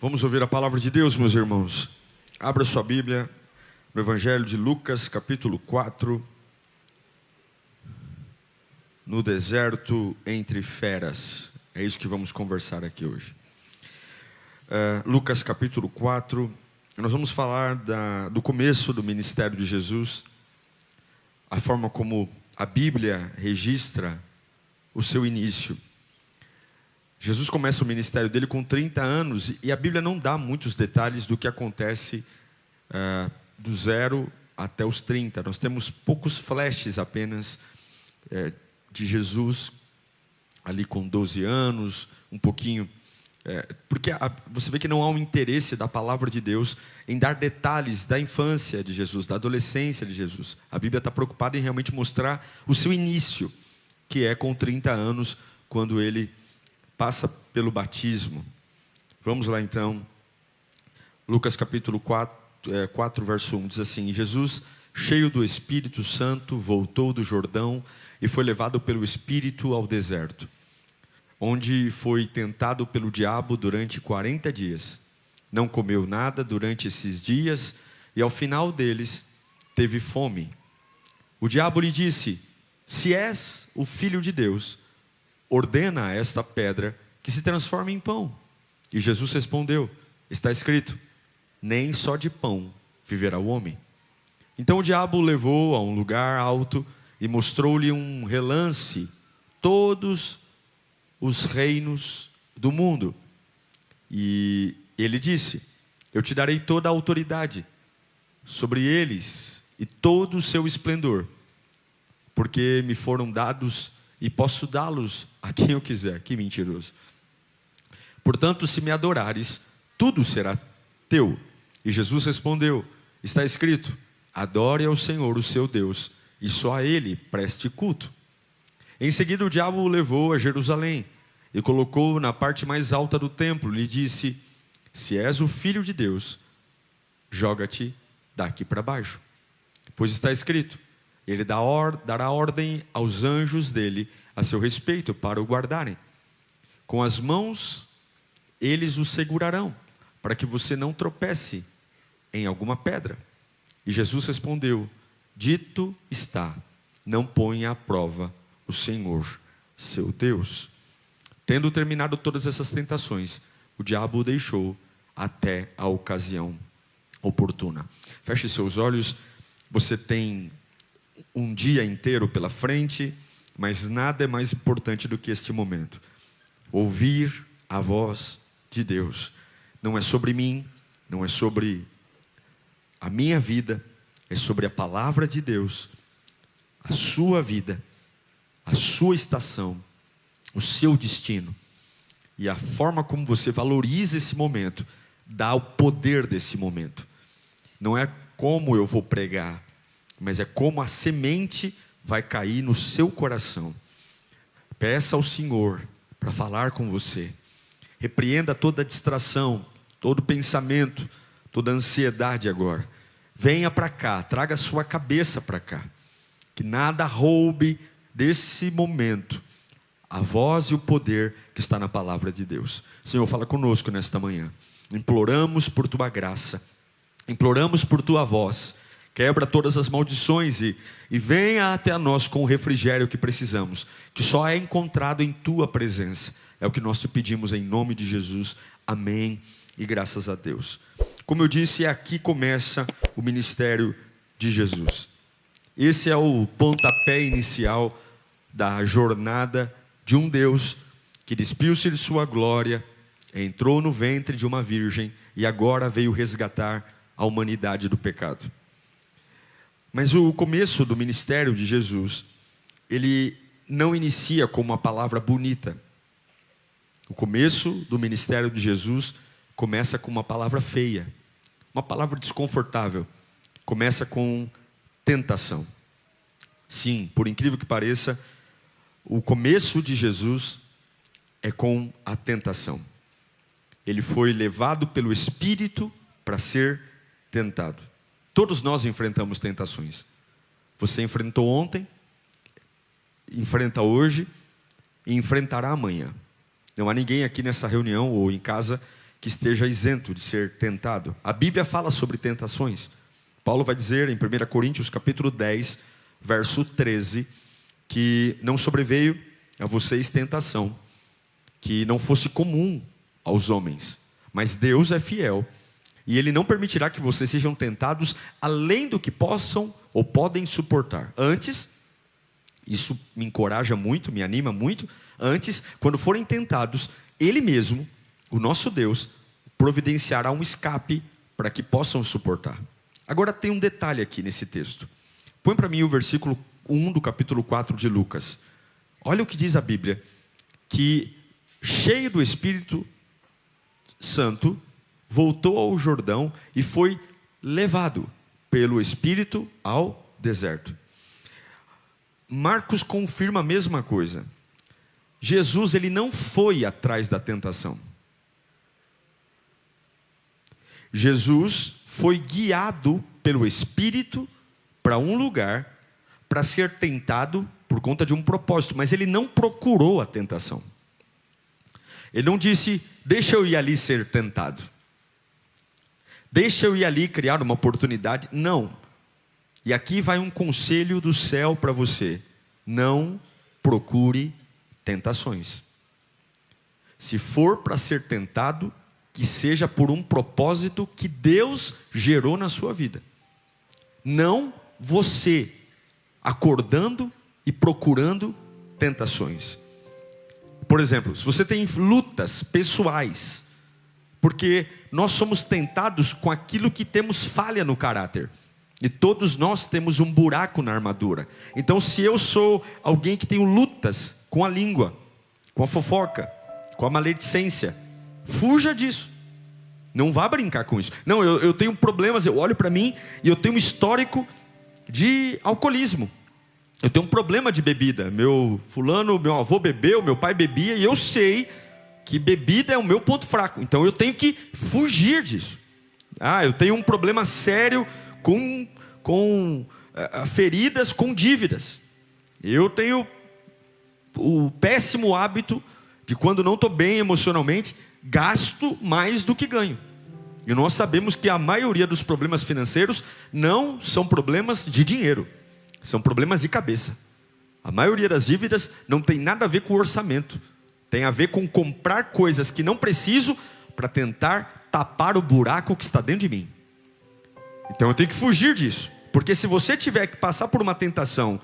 Vamos ouvir a palavra de Deus, meus irmãos. Abra sua Bíblia no Evangelho de Lucas, capítulo 4. No deserto entre feras. É isso que vamos conversar aqui hoje. Lucas, capítulo 4. Nós vamos falar do começo do ministério de Jesus. A forma como a Bíblia registra o seu início. Jesus começa o ministério dele com 30 anos e a Bíblia não dá muitos detalhes do que acontece do 0 até os 30. Nós temos poucos flashes apenas de Jesus ali com 12 anos, um pouquinho. Porque você vê que não há um interesse da palavra de Deus em dar detalhes da infância de Jesus, da adolescência de Jesus. A Bíblia está preocupada em realmente mostrar o seu início, que é com 30 anos, quando ele passa pelo batismo. Vamos lá então. Lucas capítulo 4, verso 1, diz assim: Jesus, cheio do Espírito Santo, voltou do Jordão e foi levado pelo Espírito ao deserto, onde foi tentado pelo diabo durante 40 dias. Não comeu nada durante esses dias e ao final deles teve fome. O diabo lhe disse: se és o Filho de Deus, ordena a esta pedra que se transforme em pão. E Jesus respondeu: está escrito, nem só de pão viverá o homem. Então o diabo o levou a um lugar alto e mostrou-lhe um relance todos os reinos do mundo. E ele disse: eu te darei toda a autoridade sobre eles e todo o seu esplendor, porque me foram dados e posso dá-los a quem eu quiser. Que mentiroso. Portanto, se me adorares, tudo será teu. E Jesus respondeu: está escrito, adore ao Senhor o seu Deus, e só a Ele preste culto. Em seguida o diabo o levou a Jerusalém, e colocou-o na parte mais alta do templo, lhe disse: se és o Filho de Deus, joga-te daqui para baixo. Pois está escrito, ele dará ordem aos anjos dele a seu respeito para o guardarem. Com as mãos eles o segurarão, para que você não tropece em alguma pedra. E Jesus respondeu: dito está, não ponha à prova o Senhor, seu Deus. Tendo terminado todas essas tentações, o diabo o deixou até a ocasião oportuna. Feche seus olhos. Você tem um dia inteiro pela frente, mas nada é mais importante do que este momento. Ouvir a voz de Deus. Não é sobre mim, não é sobre a minha vida, é sobre a palavra de Deus, a sua vida, a sua estação, o seu destino. E a forma como você valoriza esse momento, dá o poder desse momento. Não é como eu vou pregar, mas é como a semente vai cair no seu coração. Peça ao Senhor para falar com você. Repreenda toda distração, todo pensamento, toda ansiedade agora. Venha para cá, traga a sua cabeça para cá. Que nada roube desse momento a voz e o poder que está na palavra de Deus. Senhor, fala conosco nesta manhã. Imploramos por tua graça, imploramos por tua voz. Quebra todas as maldições e venha até nós com o refrigério que precisamos, que só é encontrado em tua presença. É o que nós te pedimos em nome de Jesus. Amém e graças a Deus. Como eu disse, aqui começa o ministério de Jesus. Esse é o pontapé inicial da jornada de um Deus que despiu-se de sua glória, entrou no ventre de uma virgem e agora veio resgatar a humanidade do pecado. Mas o começo do ministério de Jesus, ele não inicia com uma palavra bonita. O começo do ministério de Jesus começa com uma palavra feia, uma palavra desconfortável. Começa com tentação. Sim, por incrível que pareça, o começo de Jesus é com a tentação. Ele foi levado pelo Espírito para ser tentado. Todos nós enfrentamos tentações. Você enfrentou ontem, enfrenta hoje e enfrentará amanhã. Não há ninguém aqui nessa reunião ou em casa que esteja isento de ser tentado. A Bíblia fala sobre tentações. Paulo vai dizer em 1 Coríntios capítulo 10, verso 13, que não sobreveio a vocês tentação que não fosse comum aos homens, mas Deus é fiel, e Ele não permitirá que vocês sejam tentados além do que possam ou podem suportar. Antes, isso me encoraja muito, me anima muito, antes, quando forem tentados, Ele mesmo, o nosso Deus, providenciará um escape para que possam suportar. Agora tem um detalhe aqui nesse texto. Põe para mim o versículo 1 do capítulo 4 de Lucas. Olha o que diz a Bíblia, que cheio do Espírito Santo, voltou ao Jordão e foi levado pelo Espírito ao deserto. Marcos confirma a mesma coisa. Jesus, ele não foi atrás da tentação. Jesus foi guiado pelo Espírito para um lugar para ser tentado por conta de um propósito, mas ele não procurou a tentação. Ele não disse, deixa eu ir ali ser tentado, deixa eu ir ali criar uma oportunidade. Não. E aqui vai um conselho do céu para você: não procure tentações. Se for para ser tentado, que seja por um propósito que Deus gerou na sua vida, não você acordando e procurando tentações. Por exemplo, se você tem lutas pessoais, porque nós somos tentados com aquilo que temos falha no caráter, e todos nós temos um buraco na armadura. Então, se eu sou alguém que tenho lutas com a língua, com a fofoca, com a maledicência, fuja disso. Não vá brincar com isso. Não, eu tenho problemas, eu olho para mim e eu tenho um histórico de alcoolismo. Eu tenho um problema de bebida. Meu avô bebeu, meu pai bebia, e eu sei que bebida é o meu ponto fraco. Então eu tenho que fugir disso. Eu tenho um problema sério com feridas, com dívidas. Eu tenho o péssimo hábito de, quando não estou bem emocionalmente, gasto mais do que ganho. E nós sabemos que a maioria dos problemas financeiros não são problemas de dinheiro, são problemas de cabeça. A maioria das dívidas não tem nada a ver com o orçamento, tem a ver com comprar coisas que não preciso para tentar tapar o buraco que está dentro de mim. Então eu tenho que fugir disso, porque se você tiver que passar por uma tentação,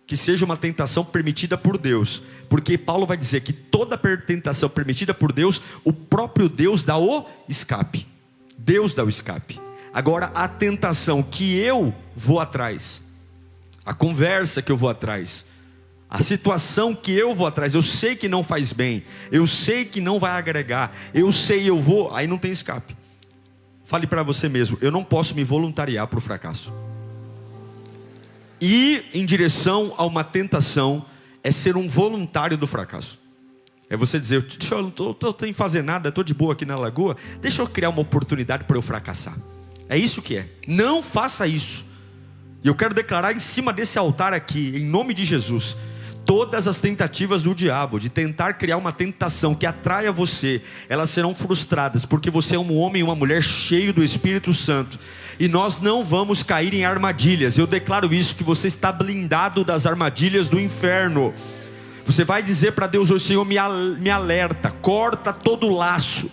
que seja uma tentação permitida por Deus, porque Paulo vai dizer que toda tentação permitida por Deus, o próprio Deus dá o escape. Deus dá o escape. Agora, a tentação que eu vou atrás, a conversa que eu vou atrás, a situação que eu vou atrás, eu sei que não faz bem, eu sei que não vai agregar, eu vou, aí não tem escape. Fale para você mesmo: eu não posso me voluntariar para o fracasso. Ir em direção a uma tentação é ser um voluntário do fracasso. É você dizer: eu não estou sem fazer nada, estou de boa aqui na lagoa, deixa eu criar uma oportunidade para eu fracassar. É isso que é. Não faça isso. E eu quero declarar em cima desse altar aqui, em nome de Jesus, todas as tentativas do diabo de tentar criar uma tentação que atraia você, elas serão frustradas, porque você é um homem e uma mulher cheio do Espírito Santo. E nós não vamos cair em armadilhas. Eu declaro isso, que você está blindado das armadilhas do inferno. Você vai dizer para Deus hoje: Senhor, me alerta, corta todo laço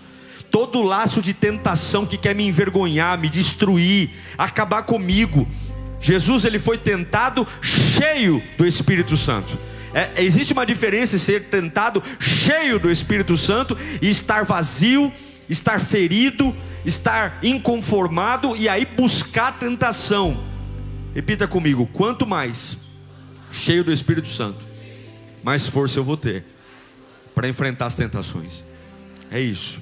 de tentação que quer me envergonhar, me destruir, acabar comigo. Jesus, ele foi tentado cheio do Espírito Santo. Existe uma diferença em ser tentado cheio do Espírito Santo e estar vazio, estar ferido, estar inconformado e aí buscar tentação. Repita comigo: quanto mais cheio do Espírito Santo, mais força eu vou ter para enfrentar as tentações. É isso.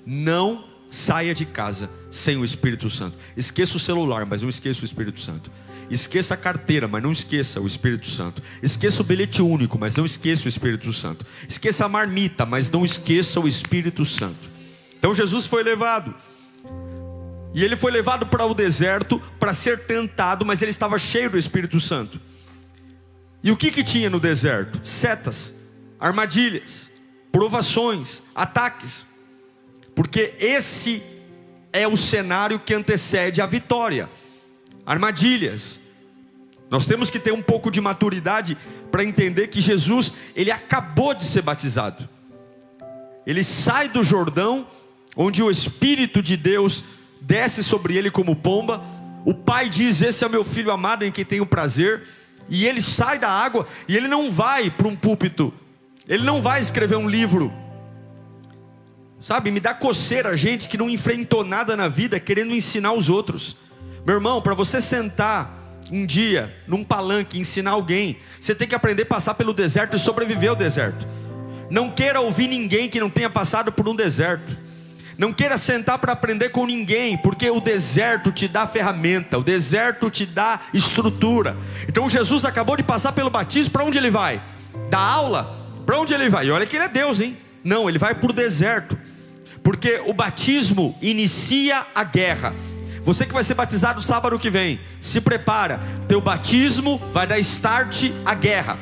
Não saia de casa sem o Espírito Santo. Esqueça o celular, mas não esqueça o Espírito Santo. Esqueça a carteira, mas não esqueça o Espírito Santo. Esqueça o bilhete único, mas não esqueça o Espírito Santo. Esqueça a marmita, mas não esqueça o Espírito Santo. Então Jesus foi levado, e ele foi levado para o deserto para ser tentado, mas ele estava cheio do Espírito Santo. E o que tinha no deserto? Setas, armadilhas, provações, ataques. porque esse é o cenário que antecede a vitória. Armadilhas. Nós temos que ter um pouco de maturidade para entender que Jesus, ele acabou de ser batizado. Ele sai do Jordão, onde o Espírito de Deus desce sobre ele como pomba. O Pai diz: esse é o meu Filho amado em quem tenho prazer. E ele sai da água e ele não vai para um púlpito, ele não vai escrever um livro. Sabe, me dá coceira gente que não enfrentou nada na vida querendo ensinar os outros. Meu irmão, para você sentar um dia num palanque e ensinar alguém, você tem que aprender a passar pelo deserto e sobreviver ao deserto. Não queira ouvir ninguém que não tenha passado por um deserto. Não queira sentar para aprender com ninguém, porque o deserto te dá ferramenta, o deserto te dá estrutura. Então Jesus acabou de passar pelo batismo, para onde ele vai? Da aula? Para onde ele vai? E olha que ele é Deus, hein? Não, ele vai para o deserto, porque o batismo inicia a guerra. Você que vai ser batizado sábado que vem, se prepara, teu batismo vai dar start à guerra.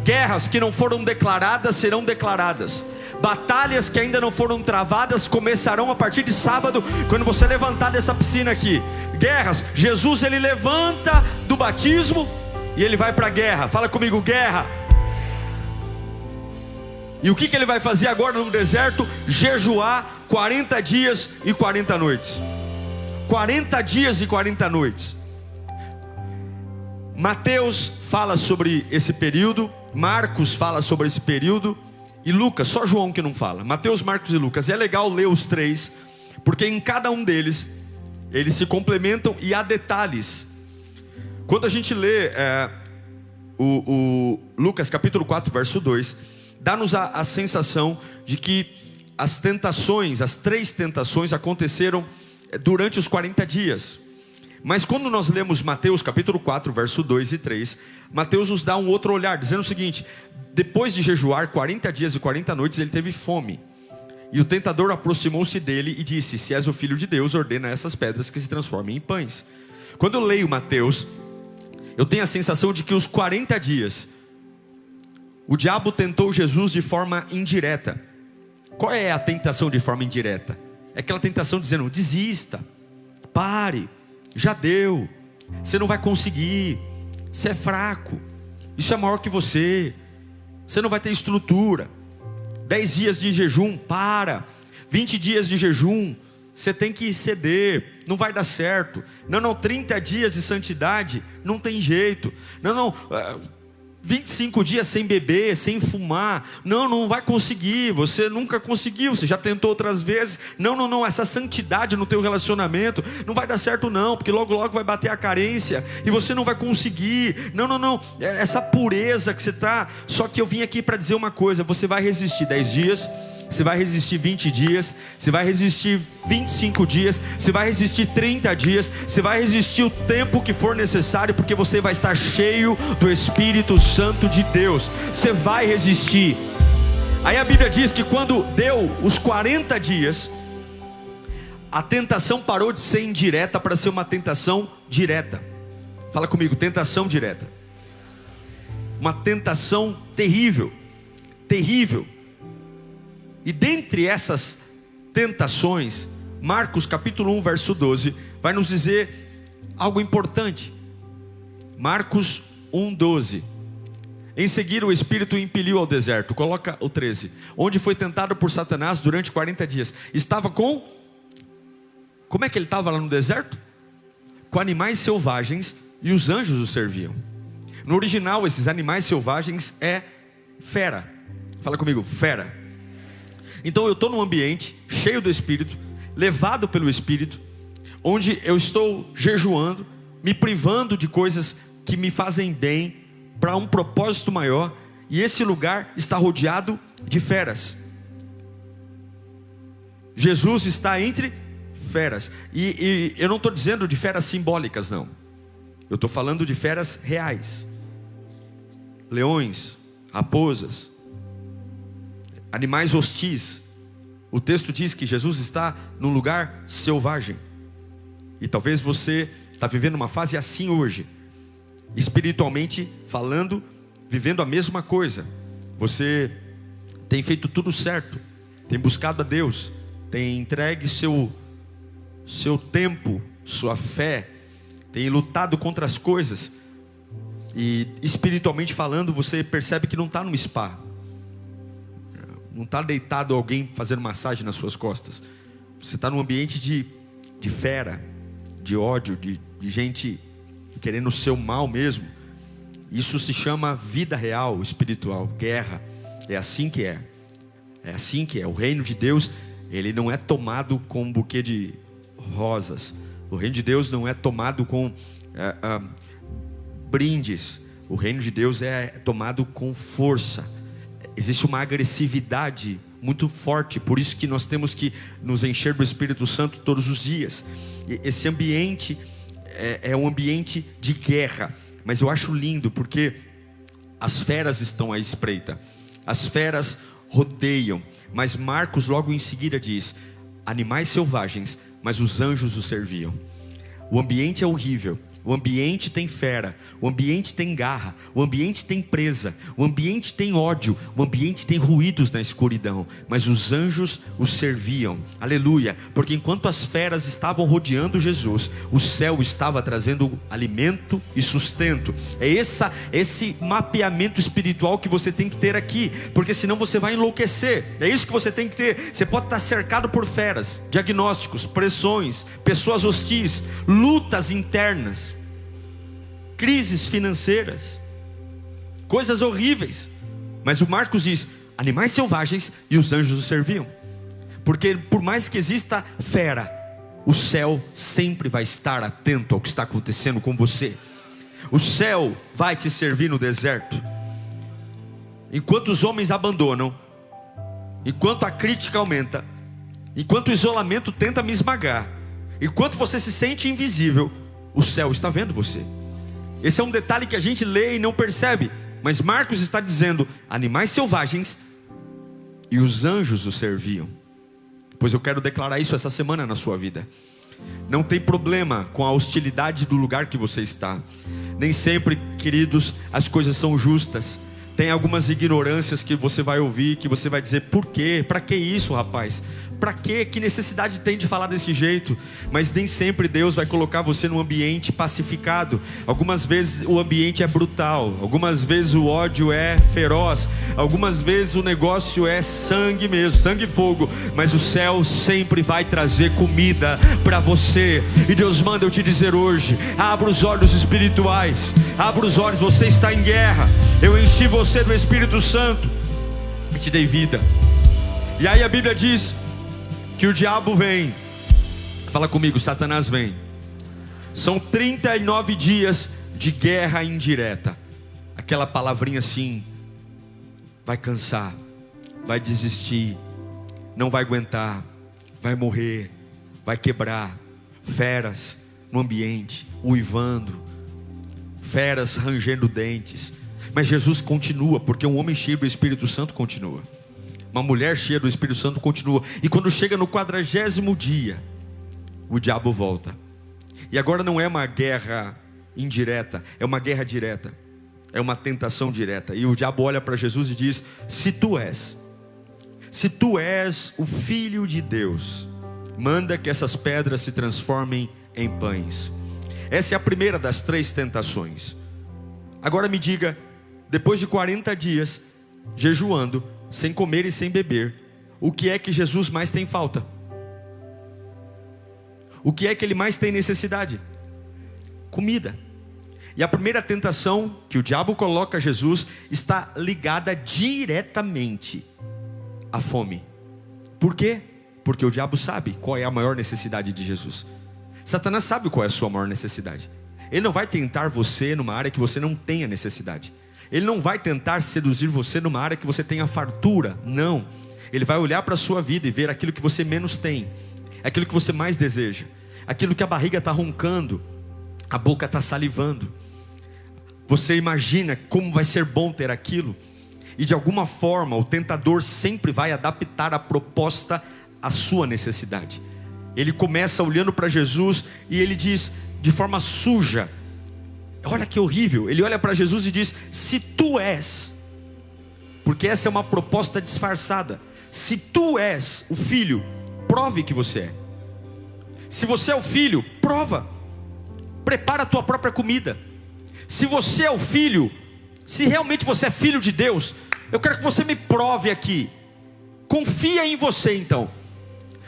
Guerras que não foram declaradas serão declaradas. Batalhas que ainda não foram travadas começarão a partir de sábado, quando você levantar dessa piscina aqui. Guerras, Jesus ele levanta do batismo e ele vai para a guerra. Fala comigo, guerra. E o que ele vai fazer agora no deserto? Jejuar 40 dias e 40 noites. 40 dias e 40 noites. Mateus fala sobre esse período, Marcos fala sobre esse período, e Lucas, só João que não fala. Mateus, Marcos e Lucas. E é legal ler os três, porque em cada um deles eles se complementam e há detalhes. Quando a gente lê o Lucas capítulo 4 verso 2, dá-nos a sensação de que as tentações, as 3 tentações aconteceram durante os 40 dias. Mas quando nós lemos Mateus capítulo 4 verso 2 e 3, Mateus nos dá um outro olhar, dizendo o seguinte: depois de jejuar 40 dias e 40 noites, ele teve fome. E o tentador aproximou-se dele e disse: se és o Filho de Deus, ordena essas pedras que se transformem em pães. Quando eu leio Mateus, eu tenho a sensação de que os 40 dias o diabo tentou Jesus de forma indireta. Qual é a tentação de forma indireta? É aquela tentação dizendo: desista, pare, já deu, você não vai conseguir, você é fraco, isso é maior que você não vai ter estrutura. 10 dias de jejum, 20 dias de jejum, você tem que ceder, não vai dar certo. Não, 30 dias de santidade, não tem jeito. Não, 25 dias sem beber, sem fumar, não vai conseguir, você nunca conseguiu, você já tentou outras vezes. Não, essa santidade no teu relacionamento não vai dar certo não, porque logo vai bater a carência e você não vai conseguir. Não, essa pureza que você está. Só que eu vim aqui para dizer uma coisa: você vai resistir 10 dias, você vai resistir 20 dias, você vai resistir 25 dias, você vai resistir 30 dias, você vai resistir o tempo que for necessário, porque você vai estar cheio do Espírito Santo de Deus. Você vai resistir. Aí a Bíblia diz que quando deu os 40 dias, a tentação parou de ser indireta para ser uma tentação direta. Fala comigo, tentação direta. Uma tentação terrível, terrível. E dentre essas tentações, Marcos capítulo 1 verso 12 vai nos dizer algo importante. Marcos 1:12. Em seguida o Espírito o impeliu ao deserto. Coloca o 13. Onde foi tentado por Satanás durante 40 dias. Estava com... Como é que ele estava lá no deserto? Com animais selvagens, e os anjos o serviam. No original, esses animais selvagens é fera. Fala comigo, fera. Então eu estou num ambiente cheio do Espírito, levado pelo Espírito, onde eu estou jejuando, me privando de coisas que me fazem bem, para um propósito maior, e esse lugar está rodeado de feras. Jesus está entre feras, e eu não estou dizendo de feras simbólicas, não. Eu estou falando de feras reais. Leões, raposas, animais hostis. O texto diz que Jesus está num lugar selvagem. E talvez você está vivendo uma fase assim hoje, espiritualmente falando, vivendo a mesma coisa. Você tem feito tudo certo, tem buscado a Deus, tem entregue seu tempo, sua fé, tem lutado contra as coisas, e espiritualmente falando, você percebe que não está num spa, não está deitado alguém fazendo massagem nas suas costas. Você está num ambiente de fera, de ódio, de gente querendo o seu mal mesmo. Isso se chama vida real, espiritual, guerra. É assim que é. É assim que é. O reino de Deus, ele não é tomado com um buquê de rosas. O reino de Deus não é tomado com brindes. O reino de Deus é tomado com força. Existe uma agressividade muito forte. Por isso que nós temos que nos encher do Espírito Santo todos os dias. E esse ambiente é um ambiente de guerra. Mas eu acho lindo porque as feras estão à espreita. As feras rodeiam. Mas Marcos logo em seguida diz: animais selvagens, mas os anjos os serviam. O ambiente é horrível. O ambiente tem fera, o ambiente tem garra, o ambiente tem presa, o ambiente tem ódio, o ambiente tem ruídos na escuridão, mas os anjos os serviam, aleluia, porque enquanto as feras estavam rodeando Jesus, o céu estava trazendo alimento e sustento. É esse mapeamento espiritual que você tem que ter aqui, porque senão você vai enlouquecer. É isso que você tem que ter. Você pode estar cercado por feras, diagnósticos, pressões, pessoas hostis, lutas internas, crises financeiras, coisas horríveis. Mas o Marcos diz: animais selvagens e os anjos os serviam. Porque por mais que exista fera, o céu sempre vai estar atento ao que está acontecendo com você. O céu vai te servir no deserto. Enquanto os homens abandonam, enquanto a crítica aumenta, enquanto o isolamento tenta me esmagar, enquanto você se sente invisível, o céu está vendo você. Esse é um detalhe que a gente lê e não percebe, mas Marcos está dizendo: animais selvagens e os anjos os serviam. Pois eu quero declarar isso essa semana na sua vida. Não tem problema com a hostilidade do lugar que você está. Nem sempre, queridos, as coisas são justas. Tem algumas ignorâncias que você vai ouvir, que você vai dizer: por quê? Para que isso, rapaz? Para quê? Que necessidade tem de falar desse jeito? Mas nem sempre Deus vai colocar você num ambiente pacificado. Algumas vezes o ambiente é brutal, algumas vezes o ódio é feroz, algumas vezes o negócio é sangue mesmo, sangue e fogo. Mas o céu sempre vai trazer comida para você. E Deus manda eu te dizer hoje: abra os olhos espirituais, abra os olhos. Você está em guerra. Eu enchi você do Espírito Santo e te dei vida. E aí a Bíblia diz que o diabo vem. Fala comigo: Satanás vem. São 39 dias de guerra indireta. Aquela palavrinha assim: vai cansar, vai desistir, não vai aguentar, vai morrer, vai quebrar. Feras no ambiente, uivando, feras rangendo dentes. Mas Jesus continua, porque um homem cheio do Espírito Santo continua. Uma mulher cheia do Espírito Santo continua. E quando chega no 40º dia, o diabo volta. E agora não é uma guerra indireta, é uma guerra direta. É uma tentação direta. E o diabo olha para Jesus e diz: se tu és o Filho de Deus, manda que essas pedras se transformem em pães. Essa é a primeira das 3 tentações. Agora me diga, depois de 40 dias jejuando, sem comer e sem beber, o que é que Jesus mais tem falta? O que é que ele mais tem necessidade? Comida. E a primeira tentação que o diabo coloca a Jesus está ligada diretamente à fome. Por quê? Porque o diabo sabe qual é a maior necessidade de Jesus. Satanás sabe qual é a sua maior necessidade. Ele não vai tentar você numa área que você não tenha necessidade. Ele não vai tentar seduzir você numa área que você tenha fartura. Não. Ele vai olhar para a sua vida e ver aquilo que você menos tem, aquilo que você mais deseja, aquilo que a barriga está roncando, a boca está salivando. Você imagina como vai ser bom ter aquilo. E de alguma forma o tentador sempre vai adaptar a proposta à sua necessidade. Ele começa olhando para Jesus e ele diz de forma suja, olha que horrível, ele olha para Jesus e diz: se tu és, porque essa é uma proposta disfarçada, se tu és o Filho, prove que você é. Se você é o filho, prova. Prepara a tua própria comida. Se você é o filho, se realmente você é filho de Deus, eu quero que você me prove aqui. Confia em você então.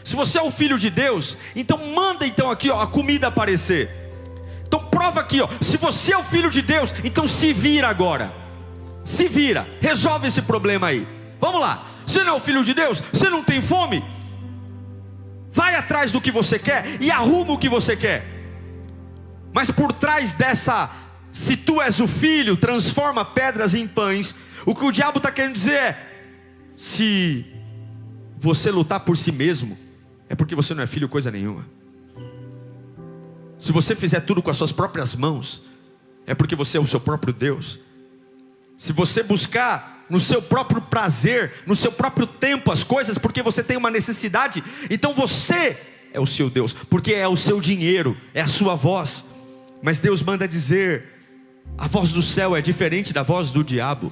Se você é o filho de Deus, então manda então aqui, ó, a comida aparecer. Então prova aqui, ó, se você é o filho de Deus, então se vira agora. Se vira, resolve esse problema aí. Vamos lá. Você não é o filho de Deus? Você não tem fome? Vai atrás do que você quer e arruma o que você quer. Mas por trás dessa, se tu és o filho, transforma pedras em pães, o que o diabo está querendo dizer é: se você lutar por si mesmo, é porque você não é filho coisa nenhuma. Se você fizer tudo com as suas próprias mãos, é porque você é o seu próprio Deus. Se você buscar no seu próprio prazer, no seu próprio tempo as coisas, porque você tem uma necessidade, então você é o seu Deus, porque é o seu dinheiro, é a sua voz. Mas Deus manda dizer: a voz do céu é diferente da voz do diabo.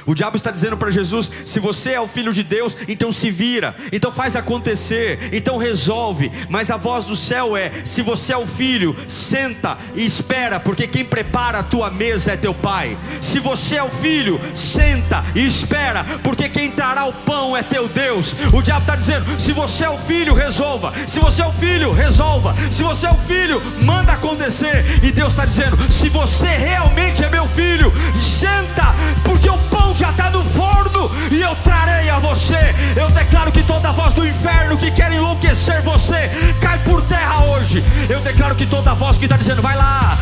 O diabo está dizendo para Jesus: se você é o filho de Deus, então se vira, então faz acontecer, então resolve. Mas a voz do céu é: se você é o filho, senta e espera, porque quem prepara a tua mesa é teu pai. Se você é o filho, senta e espera, porque quem trará o pão é teu Deus. O diabo está dizendo: se você é o filho, resolva. Se você é o filho, resolva. Se você é o filho, manda acontecer. E Deus está dizendo: se você realmente é meu filho, senta, porque o pão já está no forno e eu trarei a você. Eu declaro que toda voz do inferno que quer enlouquecer você cai por terra hoje. Eu declaro que toda voz que está dizendo: vai lá,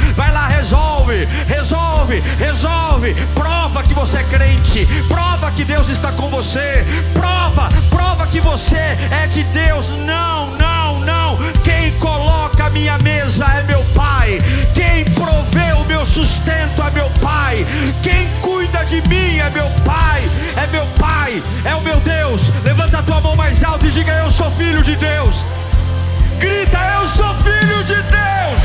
resolve, resolve, resolve, prova que você é crente, prova que Deus está com você, prova que você é de Deus. Não, não, não. Quem coloca a minha mesa é meu pai. Quem provê o meu sustento é meu pai. Quem cuida de mim é meu pai. É meu pai, é o meu Deus. Levanta a tua mão mais alto e diga: eu sou filho de Deus. Grita: eu sou filho de Deus.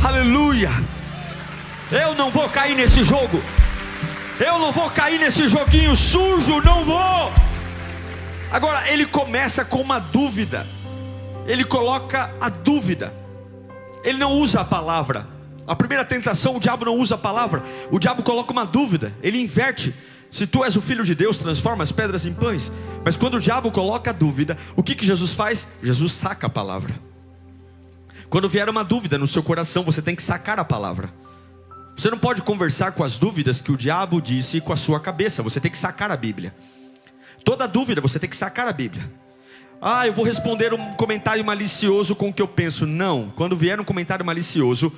Aleluia. Eu não vou cair nesse jogo. Eu não vou cair nesse joguinho sujo, não vou. Agora ele começa com uma dúvida. Ele coloca a dúvida. Ele não usa a palavra. A primeira tentação, o diabo não usa a palavra. O diabo coloca uma dúvida. Ele inverte. Se tu és o filho de Deus, transforma as pedras em pães. Mas quando o diabo coloca a dúvida, o que Jesus faz? Jesus saca a palavra. Quando vier uma dúvida no seu coração, você tem que sacar a palavra. Você não pode conversar com as dúvidas que o diabo disse com a sua cabeça. Você tem que sacar a Bíblia. Toda dúvida você tem que sacar a Bíblia. Ah, eu vou responder um comentário malicioso com o que eu penso. Não, quando vier um comentário malicioso,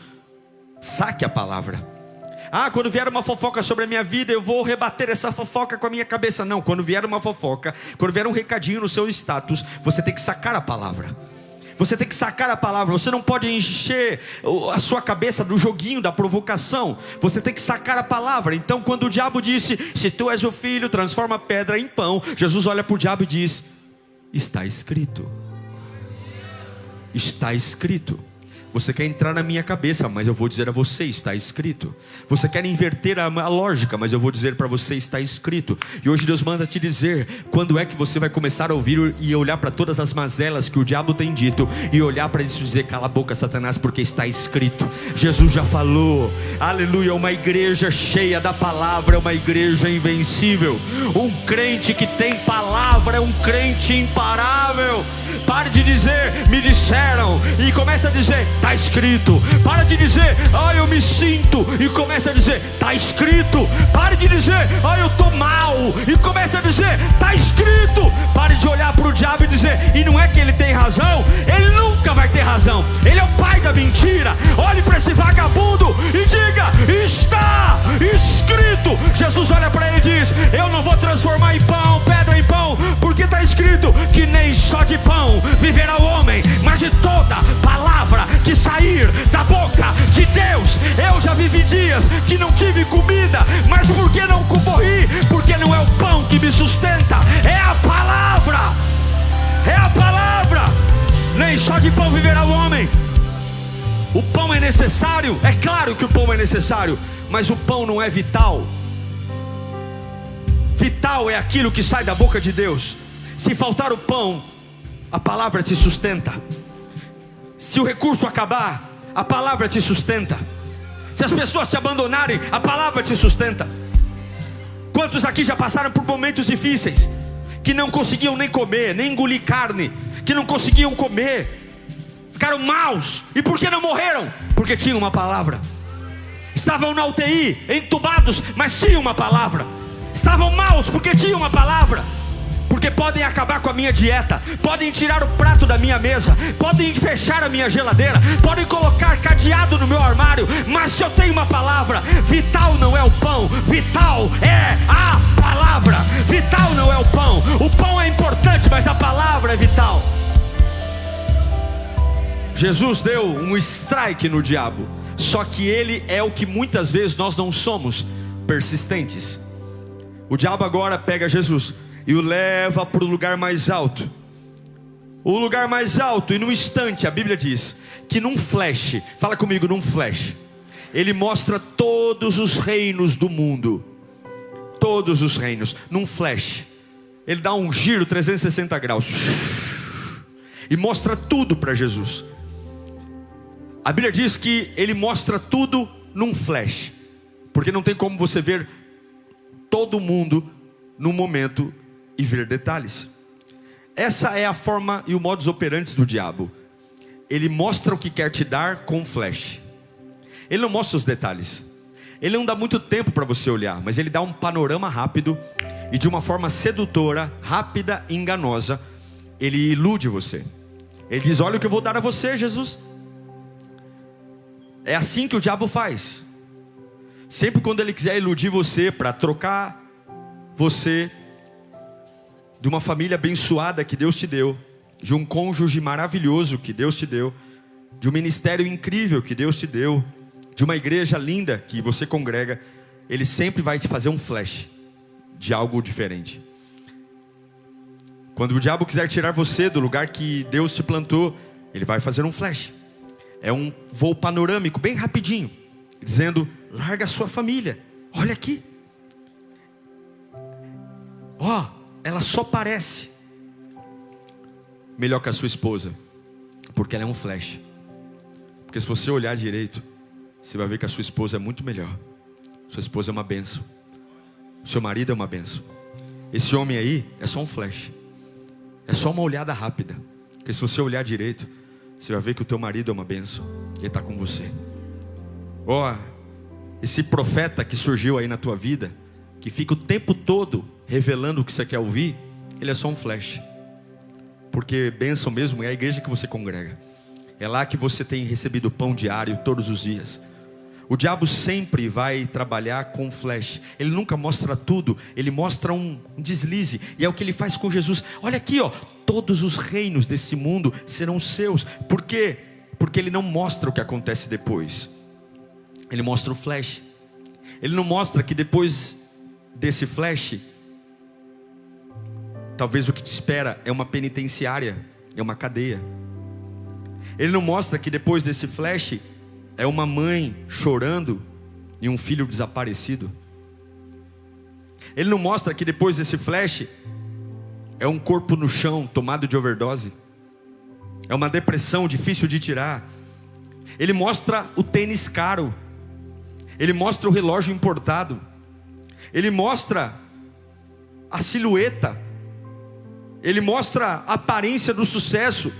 saque a palavra. Ah, quando vier uma fofoca sobre a minha vida, eu vou rebater essa fofoca com a minha cabeça. Não, quando vier uma fofoca, quando vier um recadinho no seu status, você tem que sacar a palavra. Você tem que sacar a palavra. Você não pode encher a sua cabeça do joguinho, da provocação. Você tem que sacar a palavra. Então quando o diabo disse: se tu és o filho, transforma a pedra em pão, Jesus olha para o diabo e diz: está escrito. Está escrito. Você quer entrar na minha cabeça, mas eu vou dizer a você: está escrito. Você quer inverter a lógica, mas eu vou dizer para você: está escrito. E hoje Deus manda te dizer: quando é que você vai começar a ouvir e olhar para todas as mazelas que o diabo tem dito, e olhar para isso e dizer: cala a boca, Satanás, porque está escrito. Jesus já falou. Aleluia. Uma igreja cheia da palavra é uma igreja invencível. Um crente que tem palavra é um crente imparável. Pare de dizer: me disseram, e começa a dizer: está escrito. Para de dizer: eu me sinto, e começa a dizer: está escrito. Pare de dizer: eu estou mal, e começa a dizer: está escrito. Pare de olhar para o diabo e dizer: e não é que ele tem razão. Ele nunca vai ter razão. Ele é o pai da mentira. Olhe para esse vagabundo e diga: está escrito. Jesus olha para ele e diz: eu não vou transformar em pão, pedra em pão, porque está escrito que nem só de pão viverá o homem, mas de toda palavra que sair da boca de Deus. Eu já vivi dias que não tive comida, mas por que não morri? Porque não é o pão que me sustenta, é a palavra. É a palavra. Nem só de pão viverá o homem. O pão é necessário, é claro que o pão é necessário, mas o pão não é vital. Vital é aquilo que sai da boca de Deus. Se faltar o pão, a palavra te sustenta. Se o recurso acabar, a palavra te sustenta. Se as pessoas te abandonarem, a palavra te sustenta. Quantos aqui já passaram por momentos difíceis, que não conseguiam nem comer, nem engolir carne, que não conseguiam comer, ficaram maus? E por que não morreram? Porque tinham uma palavra. Estavam na UTI, entubados, mas tinham uma palavra. Estavam maus porque tinham uma palavra. Porque podem acabar com a minha dieta, podem tirar o prato da minha mesa, podem fechar a minha geladeira, podem colocar cadeado no meu armário, mas se eu tenho uma palavra, vital não é o pão, vital é a palavra. Vital não é o pão é importante, mas a palavra é vital. Jesus deu um strike no diabo, só que ele é o que muitas vezes nós não somos, persistentes. O diabo agora pega Jesus e o leva para o lugar mais alto. O lugar mais alto, e num instante a Bíblia diz que num flash, fala comigo, num flash, ele mostra todos os reinos do mundo. Todos os reinos, num flash. Ele dá um giro 360 graus e mostra tudo para Jesus. A Bíblia diz que ele mostra tudo num flash, porque não tem como você ver todo mundo num momento e ver detalhes. Essa é a forma e o modus operandi do diabo. Ele mostra o que quer te dar com flash. Ele não mostra os detalhes. Ele não dá muito tempo para você olhar, mas ele dá um panorama rápido e de uma forma sedutora, rápida e enganosa. Ele ilude você. Ele diz: olha o que eu vou dar a você, Jesus. É assim que o diabo faz. Sempre quando ele quiser iludir você para trocar você de uma família abençoada que Deus te deu, de um cônjuge maravilhoso que Deus te deu, de um ministério incrível que Deus te deu, de uma igreja linda que você congrega, ele sempre vai te fazer um flash de algo diferente. Quando o diabo quiser tirar você do lugar que Deus te plantou, ele vai fazer um flash. É um voo panorâmico, bem rapidinho, dizendo: larga a sua família, olha aqui. Ela só parece melhor que a sua esposa, porque ela é um flash. Porque se você olhar direito, você vai ver que a sua esposa é muito melhor. Sua esposa é uma bênção. O seu marido é uma bênção. Esse homem aí é só um flash. É só uma olhada rápida. Porque se você olhar direito, você vai ver que o teu marido é uma bênção. Ele está com você. Esse profeta que surgiu aí na tua vida, que fica o tempo todo revelando o que você quer ouvir, ele é só um flash. Porque bênção mesmo é a igreja que você congrega. É lá que você tem recebido pão diário todos os dias. O diabo sempre vai trabalhar com flash. Ele nunca mostra tudo. Ele mostra um deslize. E é o que ele faz com Jesus. Olha aqui, todos os reinos desse mundo serão seus. Por quê? Porque ele não mostra o que acontece depois. Ele mostra o flash. Ele não mostra que depois desse flash, talvez o que te espera é uma penitenciária, é uma cadeia. Ele não mostra que depois desse flash é uma mãe chorando e um filho desaparecido. Ele não mostra que depois desse flash é um corpo no chão tomado de overdose, é uma depressão difícil de tirar. Ele mostra o tênis caro, ele mostra o relógio importado, ele mostra a silhueta, ele mostra a aparência do sucesso.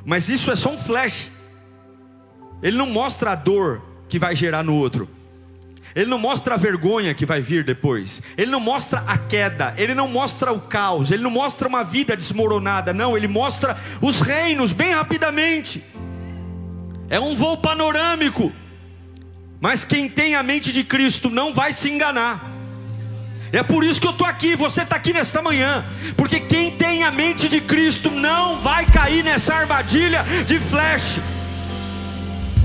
Mas isso é só um flash. Ele não mostra a dor que vai gerar no outro. Ele não mostra a vergonha que vai vir depois. Ele não mostra a queda. Ele não mostra o caos. Ele não mostra uma vida desmoronada. Não, ele mostra os reinos bem rapidamente. É um voo panorâmico. Mas quem tem a mente de Cristo não vai se enganar. É por isso que eu estou aqui, você está aqui nesta manhã. Porque quem tem a mente de Cristo não vai cair nessa armadilha de flash.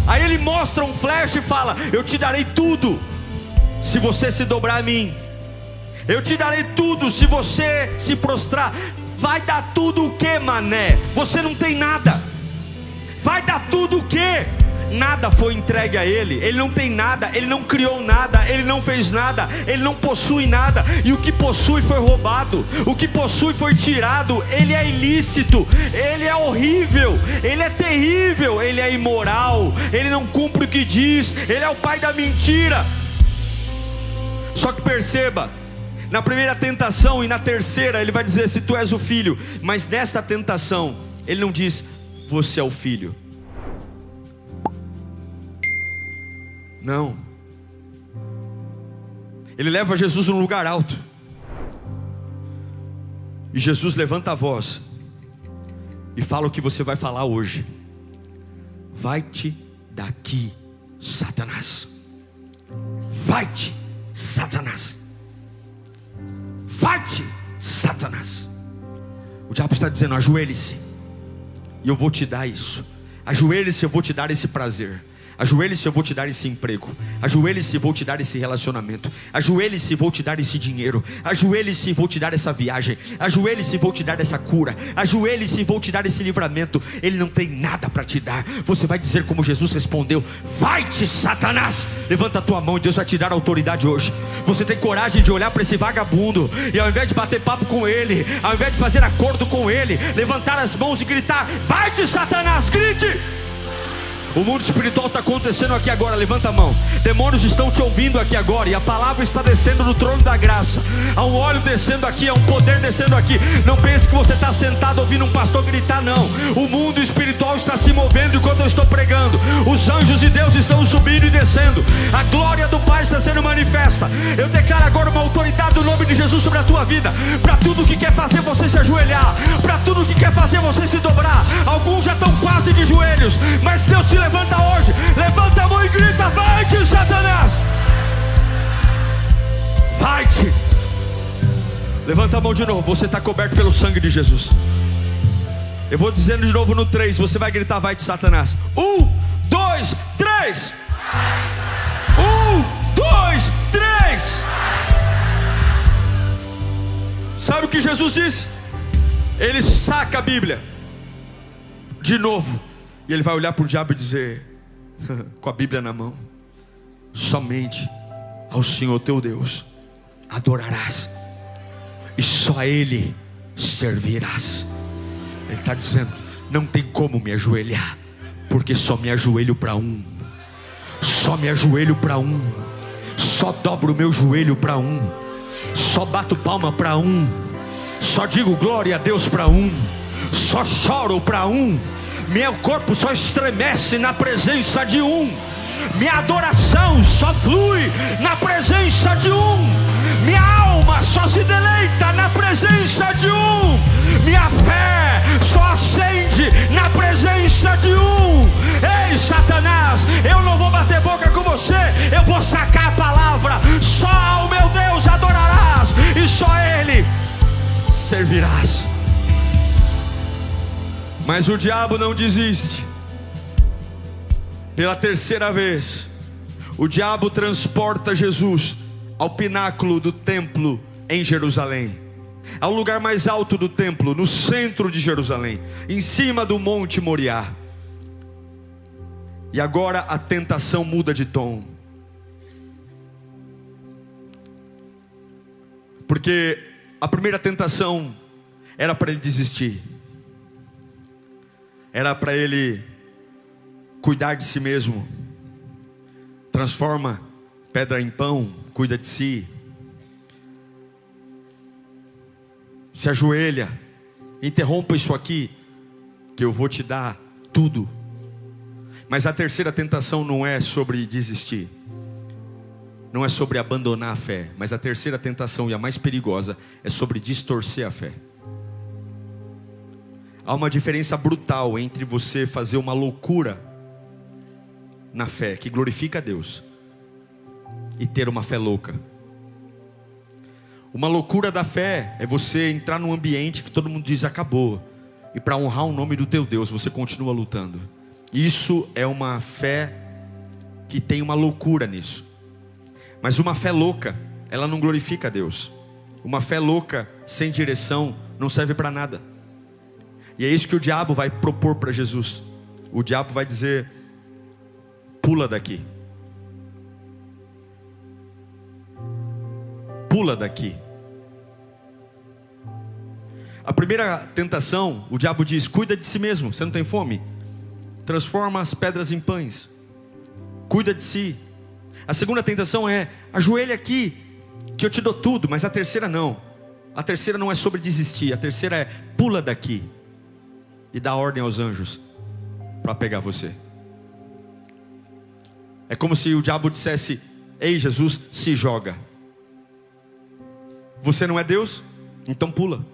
Aí ele mostra um flash e fala: eu te darei tudo se você se dobrar a mim. Eu te darei tudo se você se prostrar. Vai dar tudo o que, mané? Você não tem nada. Vai dar tudo o que? nada foi entregue a ele. Ele não tem nada, ele não criou nada, ele não fez nada, ele não possui nada. E o que possui foi roubado, o que possui foi tirado. Ele é ilícito, ele é horrível, ele é terrível, ele é imoral, ele não cumpre o que diz, ele é o pai da mentira. Só que perceba, na primeira tentação e na terceira ele vai dizer: se tu és o filho. Mas nessa tentação ele não diz: você é o filho. Não. Ele leva Jesus num lugar alto, e Jesus levanta a voz e fala o que você vai falar hoje: vai-te daqui, Satanás. Vai-te, Satanás. Vai-te, Satanás. O diabo está dizendo: ajoelhe-se e eu vou te dar isso. Ajoelhe-se, eu vou te dar esse prazer. Ajoelhe-se, eu vou te dar esse emprego. Ajoelhe-se, eu vou te dar esse relacionamento. Ajoelhe-se, vou te dar esse dinheiro. Ajoelhe-se, vou te dar essa viagem. Ajoelhe-se, vou te dar essa cura. Ajoelhe-se, vou te dar esse livramento. Ele não tem nada para te dar. Você vai dizer como Jesus respondeu: vai-te, Satanás. Levanta a tua mão e Deus vai te dar autoridade hoje. Você tem coragem de olhar para esse vagabundo e, ao invés de bater papo com ele, ao invés de fazer acordo com ele, levantar as mãos e gritar: vai-te, Satanás. Grite. O mundo espiritual está acontecendo aqui agora. Levanta a mão. Demônios estão te ouvindo aqui agora, e a palavra está descendo no trono da graça. Há um óleo descendo aqui, há um poder descendo aqui. Não pense que você está sentado ouvindo um pastor gritar, não. O mundo espiritual está se movendo enquanto eu estou pregando. Os anjos de Deus estão subindo e descendo. A glória do Pai está sendo manifesta. Eu declaro agora uma autoridade do nome de Jesus sobre a tua vida, para tudo que quer fazer você se ajoelhar, para tudo que quer fazer você se dobrar. Alguns já estão quase de joelhos, mas Deus te levanta hoje. Levanta a mão e grita: vai-te, Satanás. Vai-te. Levanta a mão de novo. Você está coberto pelo sangue de Jesus. Eu vou dizendo de novo no 3. Você vai gritar: vai-te, Satanás. 1, 2, 3. 1, 2, 3. Sabe o que Jesus disse? Ele saca a Bíblia de novo, e ele vai olhar para o diabo e dizer, com a Bíblia na mão: somente ao Senhor teu Deus adorarás, e só a Ele servirás. Ele está dizendo: não tem como me ajoelhar, porque só me ajoelho para um. Só me ajoelho para um. Só dobro o meu joelho para um. Só bato palma para um. Só digo glória a Deus para um. Só choro para um. Meu corpo só estremece na presença de um. Minha adoração só flui na presença de um. Minha alma só se deleita na presença de um. Minha fé só acende na presença de um. Ei, Satanás, eu não vou bater boca com você, eu vou sacar a palavra. Só ao meu Deus adorarás, e só Ele servirás. Mas o diabo não desiste. Pela terceira vez, o diabo transporta Jesus ao pináculo do templo em Jerusalém, ao lugar mais alto do templo, no centro de Jerusalém, em cima do Monte Moriá. E agora a tentação muda de tom, porque a primeira tentação era para ele desistir, era para ele cuidar de si mesmo. Transforma pedra em pão, cuida de si, se ajoelha, interrompa isso aqui, que eu vou te dar tudo. Mas a terceira tentação não é sobre desistir, não é sobre abandonar a fé, mas a terceira tentação, e a mais perigosa, é sobre distorcer a fé. Há uma diferença brutal entre você fazer uma loucura na fé, que glorifica a Deus, e ter uma fé louca. Uma loucura da fé é você entrar num ambiente que todo mundo diz acabou, e para honrar o nome do teu Deus, você continua lutando. Isso é uma fé que tem uma loucura nisso. Mas uma fé louca, ela não glorifica a Deus. Uma fé louca, sem direção, não serve para nada. E é isso que o diabo vai propor para Jesus. O diabo vai dizer: pula daqui. Pula daqui. A primeira tentação, o diabo diz: cuida de si mesmo, você não tem fome? Transforma as pedras em pães. Cuida de si. A segunda tentação é: ajoelha aqui, que eu te dou tudo. Mas a terceira não. A terceira não é sobre desistir. A terceira é: pula daqui e dá ordem aos anjos para pegar você. É como se o diabo dissesse: ei, Jesus, se joga. Você não é Deus? Então pula.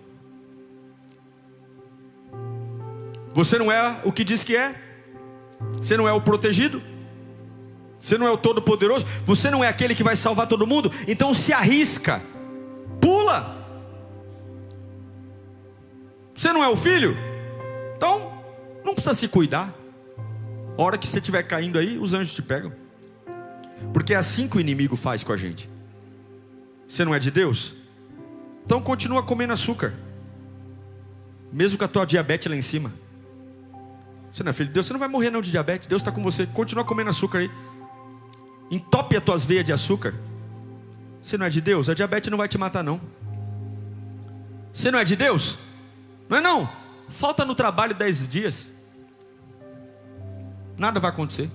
Você não é o que diz que é? Você não é o protegido? Você não é o todo-poderoso? Você não é aquele que vai salvar todo mundo? Então se arrisca. Pula. Você não é o filho? Então não precisa se cuidar. A hora que você estiver caindo aí, os anjos te pegam. Porque é assim que o inimigo faz com a gente. Você não é de Deus? Então continua comendo açúcar, mesmo com a tua diabetes lá em cima. Você não é filho de Deus, você não vai morrer não de diabetes. Deus está com você, continua comendo açúcar aí. Entope as tuas veias de açúcar. Você não é de Deus, a diabetes não vai te matar não. Você não é de Deus? Não é não. Falta no trabalho 10 dias, nada vai acontecer.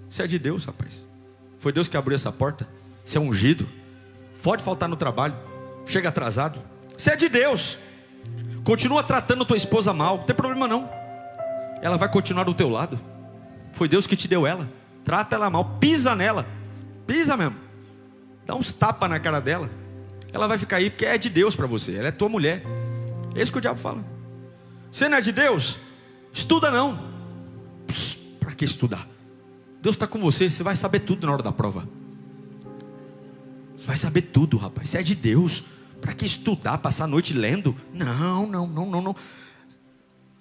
Você é de Deus, rapaz. Foi Deus que abriu essa porta. Você é ungido. Pode faltar no trabalho, chega atrasado. Você é de Deus. Continua tratando tua esposa mal, não tem problema não. Ela vai continuar do teu lado. Foi Deus que te deu ela. Trata ela mal, pisa nela. Pisa mesmo. Dá uns tapas na cara dela. Ela vai ficar aí porque é de Deus para você. Ela é tua mulher. É isso que o diabo fala. Você não é de Deus? Estuda não. Para que estudar? Deus está com você, você vai saber tudo na hora da prova. Você vai saber tudo, rapaz. Você é de Deus. Para que estudar, passar a noite lendo? Não.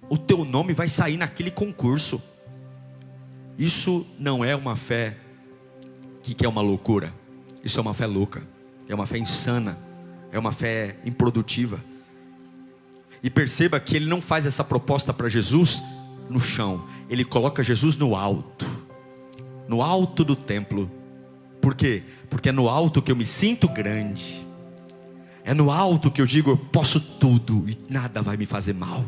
O teu nome vai sair naquele concurso. Isso não é uma fé que é uma loucura. Isso é uma fé louca. É uma fé insana. É uma fé improdutiva. E perceba que ele não faz essa proposta para Jesus no chão. Ele coloca Jesus no alto. No alto do templo. Por quê? Porque é no alto que eu me sinto grande. É no alto que eu digo: eu posso tudo e nada vai me fazer mal.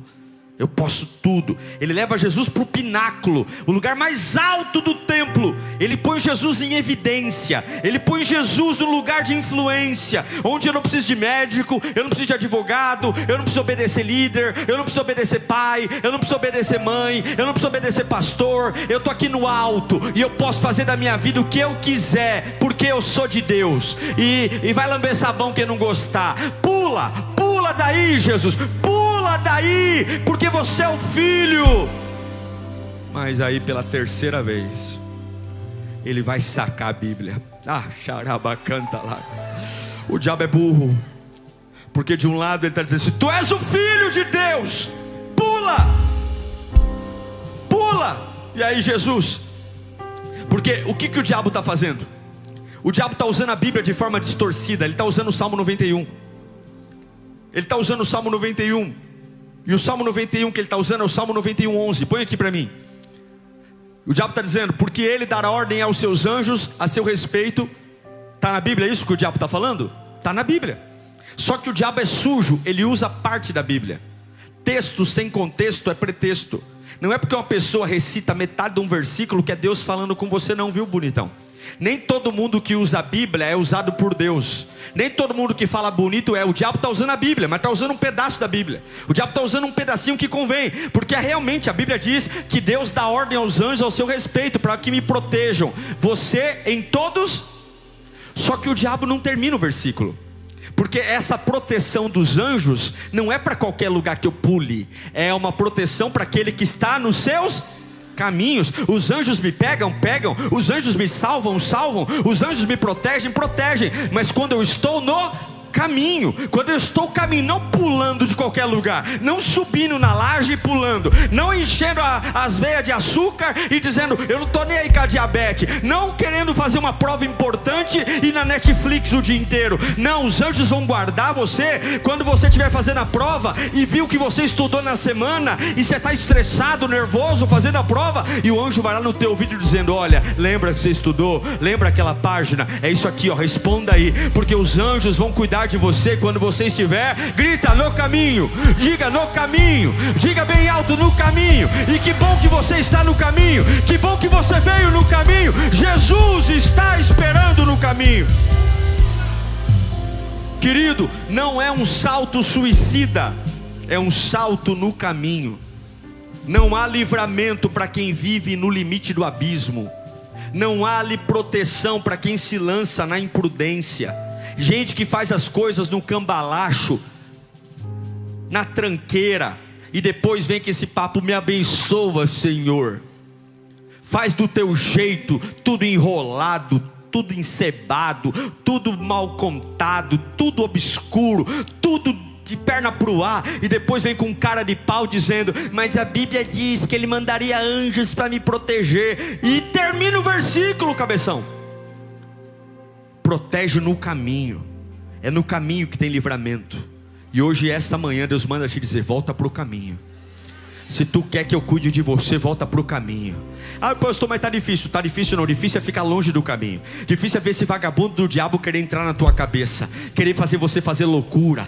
Eu posso tudo. Ele leva Jesus para o pináculo, o lugar mais alto do templo. Ele põe Jesus em evidência. Ele põe Jesus no lugar de influência, onde eu não preciso de médico, eu não preciso de advogado, eu não preciso obedecer líder, eu não preciso obedecer pai, eu não preciso obedecer mãe, eu não preciso obedecer pastor. Eu estou aqui no alto e eu posso fazer da minha vida o que eu quiser, porque eu sou de Deus. E vai lamber sabão quem não gostar. Pula daí, Jesus. Pula daí, porque você é o filho. Mas aí pela terceira vez ele vai sacar a Bíblia. Xarabacanta lá. O diabo é burro, porque de um lado ele está dizendo: se tu és o filho de Deus, pula. E aí Jesus, porque o que o diabo está fazendo? O diabo está usando a Bíblia de forma distorcida. Ele está usando o Salmo 91. Ele está usando o Salmo 91. E o Salmo 91 que ele está usando é o Salmo 91:11. Põe aqui para mim. O diabo está dizendo: porque ele dará ordem aos seus anjos a seu respeito. Está na Bíblia isso que o diabo está falando? Está na Bíblia. Só que o diabo é sujo, ele usa parte da Bíblia. Texto sem contexto é pretexto. Não é porque uma pessoa recita metade de um versículo que é Deus falando com você não, viu, bonitão? Nem todo mundo que usa a Bíblia é usado por Deus. Nem todo mundo que fala bonito é. O diabo está usando a Bíblia, mas está usando um pedaço da Bíblia. O diabo está usando um pedacinho que convém. Porque realmente a Bíblia diz que Deus dá ordem aos anjos ao seu respeito, para que me protejam, você em todos. Só que o diabo não termina o versículo, porque essa proteção dos anjos não é para qualquer lugar que eu pule. É uma proteção para aquele que está nos seus caminhos. Os anjos me pegam. Os anjos me salvam. Os anjos me protegem. Mas quando eu estou no caminho. Quando eu estou caminhando, não pulando de qualquer lugar, não subindo na laje e pulando, não enchendo as veias de açúcar e dizendo, eu não estou nem aí com a diabetes, não querendo fazer uma prova importante e na Netflix o dia inteiro. Não, os anjos vão guardar você quando você estiver fazendo a prova e viu que você estudou na semana e você está estressado, nervoso, fazendo a prova, e o anjo vai lá no teu ouvido dizendo, olha, lembra que você estudou? Lembra aquela página? É isso aqui, ó, responda aí, porque os anjos vão cuidar de você quando você estiver, grita, no caminho, diga no caminho, diga bem alto, no caminho. E que bom que você está no caminho, que bom que você veio no caminho. Jesus está esperando no caminho. Querido, não é um salto suicida, é um salto no caminho. Não há livramento para quem vive no limite do abismo. Não há ali proteção para quem se lança na imprudência. Gente que faz as coisas no cambalacho, na tranqueira, e depois vem com esse papo, me abençoa, Senhor. Faz do teu jeito, tudo enrolado, tudo encebado, tudo mal contado, tudo obscuro, tudo de perna pro ar, e depois vem com cara de pau dizendo, mas a Bíblia diz que Ele mandaria anjos para me proteger, e termina o versículo, cabeção. Protege no caminho, é no caminho que tem livramento. E hoje, essa manhã, Deus manda te dizer, volta pro caminho. Se tu quer que eu cuide de você, volta pro caminho. Ah, pastor, mas tá difícil não, difícil é ficar longe do caminho. Difícil é ver esse vagabundo do diabo querer entrar na tua cabeça, querer fazer você fazer loucura,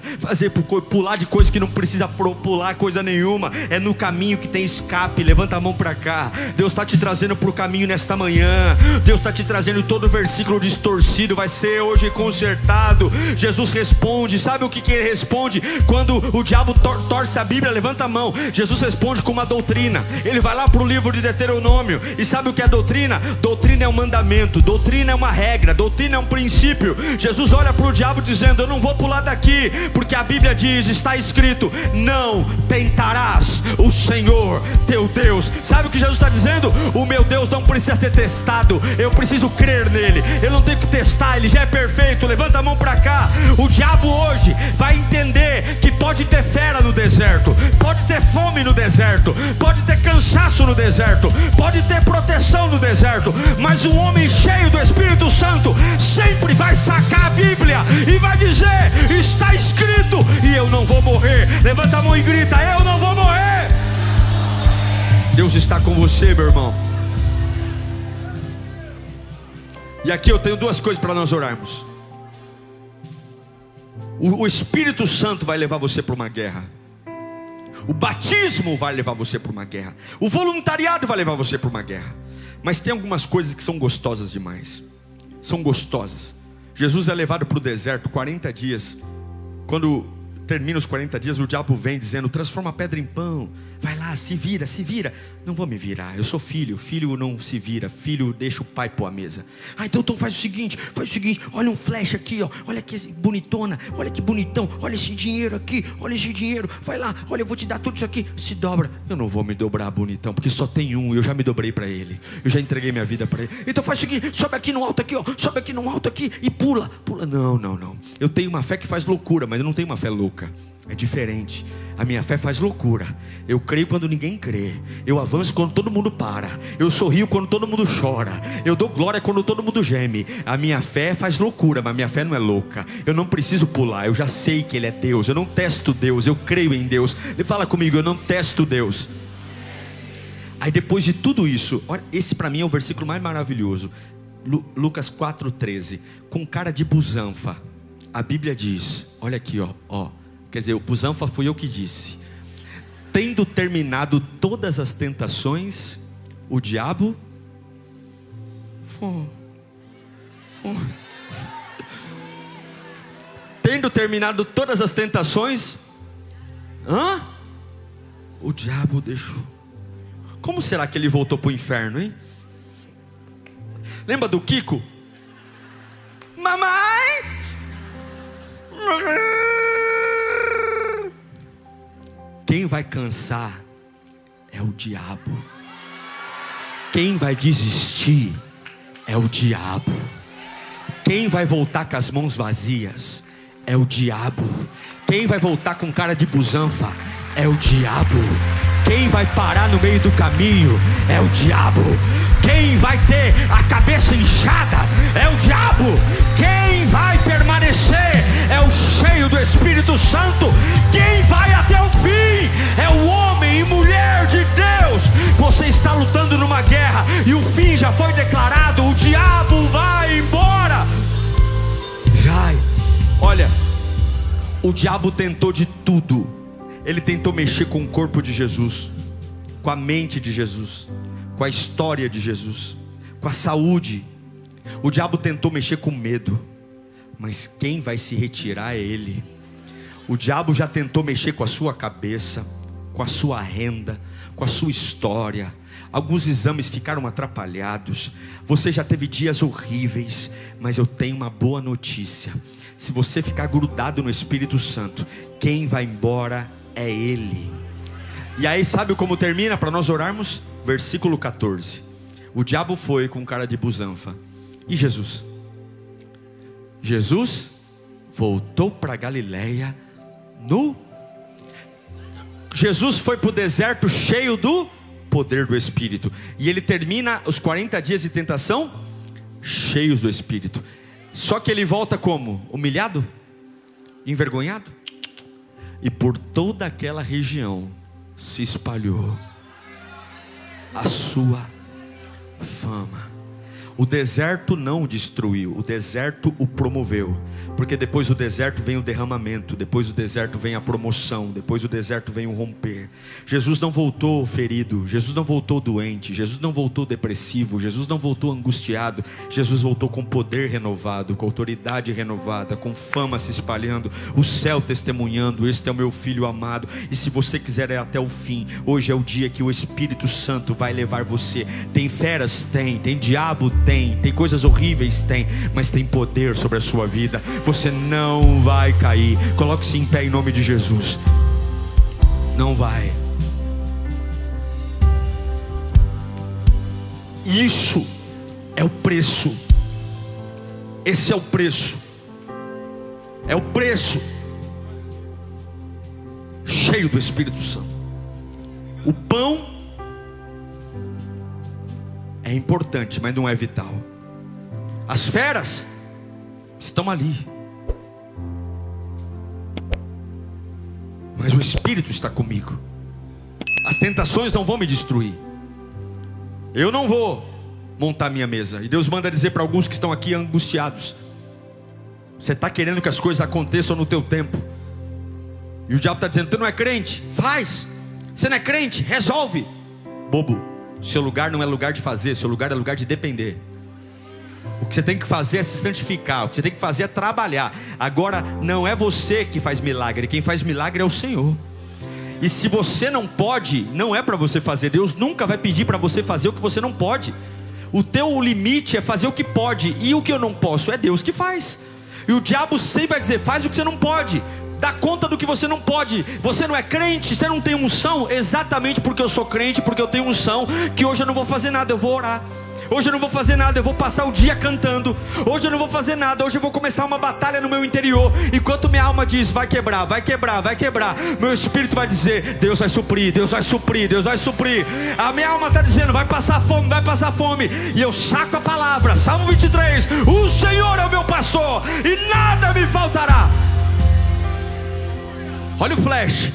pular de coisa que não precisa pular coisa nenhuma. É no caminho que tem escape. Levanta a mão para cá. Deus está te trazendo pro caminho nesta manhã. Deus está te trazendo, todo versículo distorcido vai ser hoje consertado. Jesus responde, sabe o que ele responde? Quando o diabo torce a Bíblia, levanta a mão. Jesus responde com uma doutrina. Ele vai lá pro livro de Deuteronômio. E sabe o que é doutrina? Doutrina é um mandamento, doutrina é uma regra, doutrina é um princípio. Jesus olha para o diabo dizendo, eu não vou pular daqui, porque a Bíblia diz, está escrito, não tentarás o Senhor teu Deus. Sabe o que Jesus está dizendo? O meu Deus não precisa ser testado, eu preciso crer nele, eu não tenho que testar, ele já é perfeito. Levanta a mão para cá. O diabo hoje vai entender que pode ter fera no deserto, pode ter fome no deserto, pode ter cansaço no deserto, pode ter proteção no deserto, mas um homem cheio do Espírito Santo sempre vai sacar a Bíblia e vai dizer, está escrito, e eu não vou morrer. Levanta a mão e grita, eu não vou morrer. Deus está com você, meu irmão. E aqui eu tenho duas coisas para nós orarmos. O Espírito Santo vai levar você para uma guerra. O batismo vai levar você para uma guerra. O voluntariado vai levar você para uma guerra. Mas tem algumas coisas que são gostosas demais. São gostosas. Jesus é levado para o deserto 40 dias. Quando termina os 40 dias, o diabo vem dizendo, transforma a pedra em pão. Vai lá, se vira, se vira. Não vou me virar, eu sou filho. Filho não se vira, filho deixa o pai pôr a mesa. Então faz o seguinte, olha um flash aqui, ó. Olha que bonitona, olha que bonitão. Olha esse dinheiro aqui, olha esse dinheiro. Vai lá, olha, eu vou te dar tudo isso aqui. Se dobra. Eu não vou me dobrar, bonitão, porque só tem um, eu já me dobrei para ele. Eu já entreguei minha vida para ele. Então faz o seguinte, sobe aqui no alto aqui, ó. Sobe aqui no alto aqui e pula. Não. Eu tenho uma fé que faz loucura, mas eu não tenho uma fé louca. É diferente. A minha fé faz loucura. Eu creio quando ninguém crê. Eu avanço quando todo mundo para. Eu sorrio quando todo mundo chora. Eu dou glória quando todo mundo geme. A minha fé faz loucura, mas a minha fé não é louca. Eu não preciso pular, eu já sei que Ele é Deus. Eu não testo Deus, eu creio em Deus. Ele fala comigo, eu não testo Deus. Aí depois de tudo isso, olha, esse para mim é o versículo mais maravilhoso. Lucas 4,13. Com cara de busanfa, a Bíblia diz, olha aqui, ó. Quer dizer, o busanfa fui eu que disse. Tendo terminado todas as tentações, o diabo tendo terminado todas as tentações, o diabo deixou. Como será que ele voltou para o inferno, hein? Lembra do Kiko? Mamãe! Quem vai cansar é o diabo. Quem vai desistir é o diabo. Quem vai voltar com as mãos vazias É o diabo. Quem vai voltar com cara de busanfa? É o diabo. Quem vai parar no meio do caminho? É o diabo. Quem vai ter a cabeça inchada? É o diabo. Quem vai permanecer? É o cheio do Espírito Santo. Quem vai até o fim? É o homem e mulher de Deus. Você está lutando numa guerra e o fim já foi declarado. O diabo vai embora. Vai. Olha, o diabo tentou de tudo. Ele tentou mexer com o corpo de Jesus, com a mente de Jesus, com a história de Jesus, com a saúde. O diabo tentou mexer com medo, mas quem vai se retirar é ele. O diabo já tentou mexer com a sua cabeça, com a sua renda, com a sua história. Alguns exames ficaram atrapalhados. Você já teve dias horríveis, mas eu tenho uma boa notícia. Se você ficar grudado no Espírito Santo, quem vai embora é Ele. E aí sabe como termina para nós orarmos? Versículo 14. O diabo foi com cara de busanfa. E Jesus? Jesus voltou para Galileia Jesus foi para o deserto cheio do poder do Espírito. E ele termina os 40 dias de tentação cheios do Espírito. Só que ele volta como? Humilhado? Envergonhado? E por toda aquela região se espalhou a sua fama. O deserto não o destruiu, o deserto o promoveu. Porque depois do deserto vem o derramamento, depois do deserto vem a promoção, depois do deserto vem o romper. Jesus não voltou ferido, Jesus não voltou doente, Jesus não voltou depressivo, Jesus não voltou angustiado. Jesus voltou com poder renovado, com autoridade renovada, com fama se espalhando, o céu testemunhando: este é o meu filho amado. E se você quiser ir até o fim, hoje é o dia que o Espírito Santo vai levar você. Tem feras? Tem diabo? Tem coisas horríveis? Tem, mas tem poder sobre a sua vida. Você não vai cair. Coloque-se em pé em nome de Jesus. Não vai. Isso é o preço. Esse é o preço. É o preço. Cheio do Espírito Santo. O pão é importante, mas não é vital. As feras estão ali, mas o Espírito está comigo. As tentações não vão me destruir. Eu não vou montar minha mesa. E Deus manda dizer para alguns que estão aqui angustiados: você está querendo que as coisas aconteçam no teu tempo. E o diabo está dizendo: você não é crente? Faz. Você não é crente? Resolve. Bobo. Seu lugar não é lugar de fazer, seu lugar é lugar de depender. O que você tem que fazer é se santificar, o que você tem que fazer é trabalhar. Agora não é você que faz milagre, quem faz milagre é o Senhor. E se você não pode, não é para você fazer. Deus nunca vai pedir para você fazer o que você não pode. O teu limite é fazer o que pode, e o que eu não posso é Deus que faz. E o diabo sempre vai dizer: faz o que você não pode, dá conta do que você não pode. Você não é crente, você não tem unção. Exatamente porque eu sou crente, porque eu tenho unção, que hoje eu não vou fazer nada, eu vou orar. Hoje eu não vou fazer nada, eu vou passar o dia cantando. Hoje eu não vou fazer nada, hoje eu vou começar uma batalha no meu interior. Enquanto minha alma diz: vai quebrar, vai quebrar, vai quebrar, meu espírito vai dizer: Deus vai suprir, Deus vai suprir, Deus vai suprir. A minha alma está dizendo: vai passar fome, vai passar fome. E eu saco a palavra, Salmo 23: o Senhor é o meu pastor e nada me faltará. Olha o flash.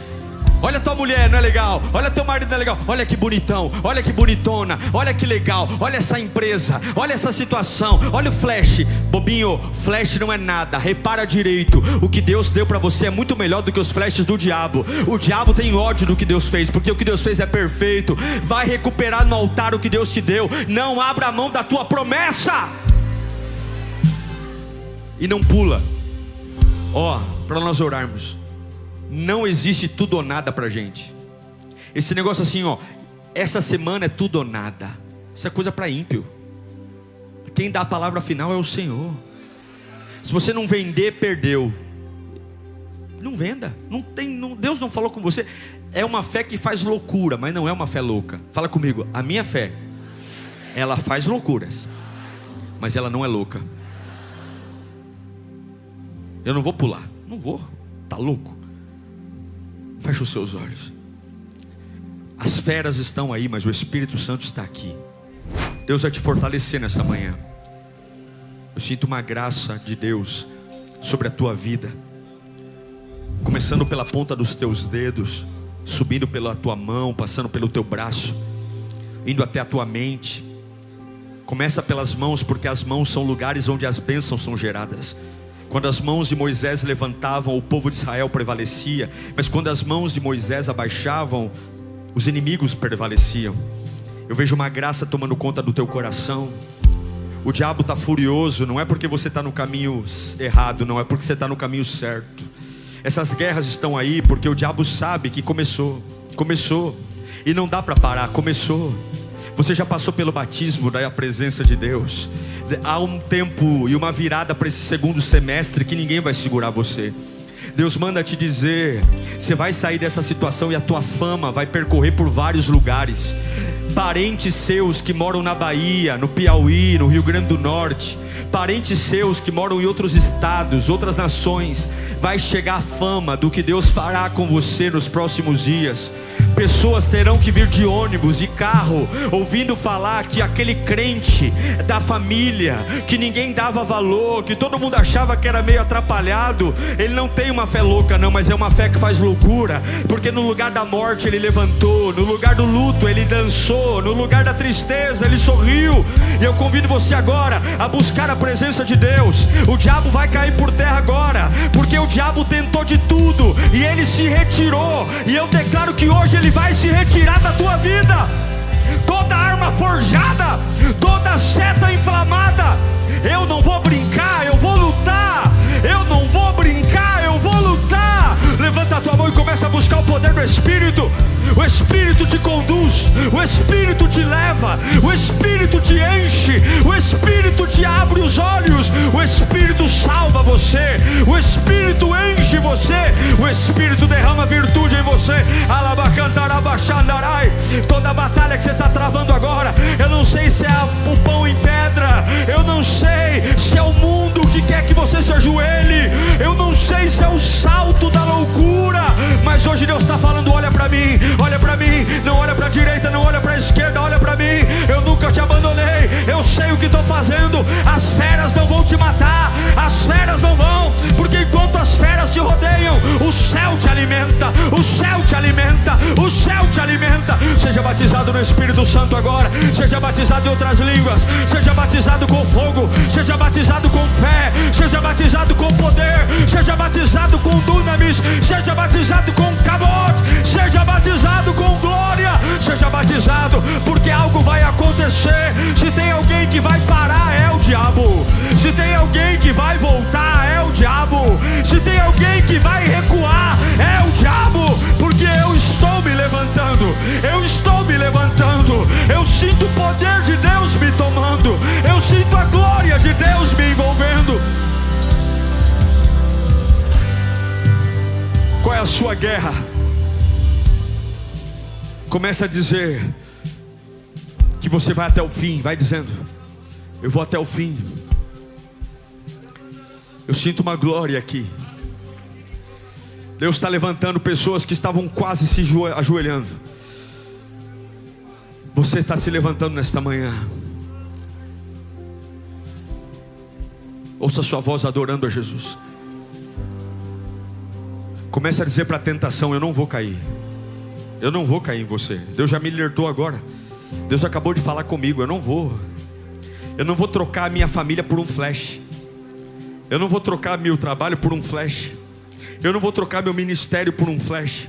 Olha tua mulher, não é legal? Olha teu marido, não é legal? Olha que bonitão, olha que bonitona, olha que legal, olha essa empresa, olha essa situação, olha o flash. Bobinho, flash não é nada, repara direito. O que Deus deu para você é muito melhor do que os flashes do diabo. O diabo tem ódio do que Deus fez, porque o que Deus fez é perfeito. Vai recuperar no altar o que Deus te deu. Não abra a mão da tua promessa. E não pula. Para nós orarmos. Não existe tudo ou nada pra gente. Esse negócio assim, essa semana é tudo ou nada. Isso é coisa para ímpio. Quem dá a palavra final é o Senhor. Se você não vender, perdeu. Não venda. Deus não falou com você. É uma fé que faz loucura, mas não é uma fé louca. Fala comigo: a minha fé, ela faz loucuras, mas ela não é louca. Eu não vou pular. Não vou. Está louco? Feche os seus olhos. As feras estão aí, mas o Espírito Santo está aqui. Deus vai te fortalecer nessa manhã. Eu sinto uma graça de Deus sobre a tua vida, começando pela ponta dos teus dedos, subindo pela tua mão, passando pelo teu braço, indo até a tua mente. Começa pelas mãos, porque as mãos são lugares onde as bênçãos são geradas. Quando as mãos de Moisés levantavam, o povo de Israel prevalecia. Mas quando as mãos de Moisés abaixavam, os inimigos prevaleciam. Eu vejo uma graça tomando conta do teu coração. O diabo está furioso, não é porque você está no caminho errado, não é porque você está no caminho certo. Essas guerras estão aí porque o diabo sabe que começou, e não dá para parar, começou. Você já passou pelo batismo da presença de Deus. Há um tempo e uma virada para esse segundo semestre que ninguém vai segurar você. Deus manda te dizer, você vai sair dessa situação e a tua fama vai percorrer por vários lugares. Parentes seus que moram na Bahia, no Piauí, no Rio Grande do Norte, parentes seus que moram em outros estados, outras nações, vai chegar a fama do que Deus fará com você nos próximos dias. Pessoas terão que vir de ônibus, de carro, ouvindo falar que aquele crente da família, que ninguém dava valor, que todo mundo achava que era meio atrapalhado, ele não tem uma fé louca não, mas é uma fé que faz loucura, porque no lugar da morte ele levantou, no lugar do luto ele dançou, no lugar da tristeza ele sorriu. E eu convido você agora a buscar a presença de Deus. O diabo vai cair por terra agora, porque o diabo tentou de tudo e ele se retirou. E eu declaro que hoje ele vai se retirar da tua vida. Toda arma forjada, toda seta inflamada, eu não vou brincar, eu vou lutar. Eu não vou brincar, eu vou lutar. Levanta a tua mão e começa a buscar o poder do Espírito. O Espírito te conduz, o Espírito te leva, o Espírito te enche, o Espírito te abre os olhos, o Espírito salva você, o Espírito enche você, o Espírito derrama virtude em você. Toda a batalha que você está travando agora, eu não sei se é o pão em pedra, eu não sei se é o mundo que quer que você se ajoelhe, eu não sei se é o salto da loucura, mas hoje Deus está falando: olha para mim, não olha para a direita, não olha para a esquerda, olha para mim. Eu nunca te abandonei, eu sei o que estou fazendo. As feras não vão te matar, as feras não vão, porque enquanto as feras te rodeiam, o céu te alimenta, o céu te alimenta, o céu te alimenta. Seja batizado no Espírito Santo agora, seja batizado em outras línguas, seja batizado com fogo, seja batizado com fé, seja batizado com poder, seja batizado com dunamis, seja batizado com cabot, seja batizado com glória, seja batizado, porque algo vai acontecer. Se tem alguém que vai parar, é o diabo. Se tem alguém que vai voltar, é o diabo. Se tem alguém que vai recuar, é o diabo, porque eu estou me levantando, eu estou me levantando, eu sinto o poder de Deus me tomando, eu sinto a glória de Deus me envolvendo. Qual é a sua guerra? Comece a dizer que você vai até o fim. Vai dizendo: eu vou até o fim. Eu sinto uma glória aqui. Deus está levantando pessoas que estavam quase se ajoelhando. Você está se levantando nesta manhã. Ouça a sua voz adorando a Jesus. Comece a dizer para a tentação: eu não vou cair. Eu não vou cair em você. Deus já me alertou agora. Deus acabou de falar comigo. Eu não vou trocar a minha família por um flash. Eu não vou trocar meu trabalho por um flash. Eu não vou trocar meu ministério por um flash.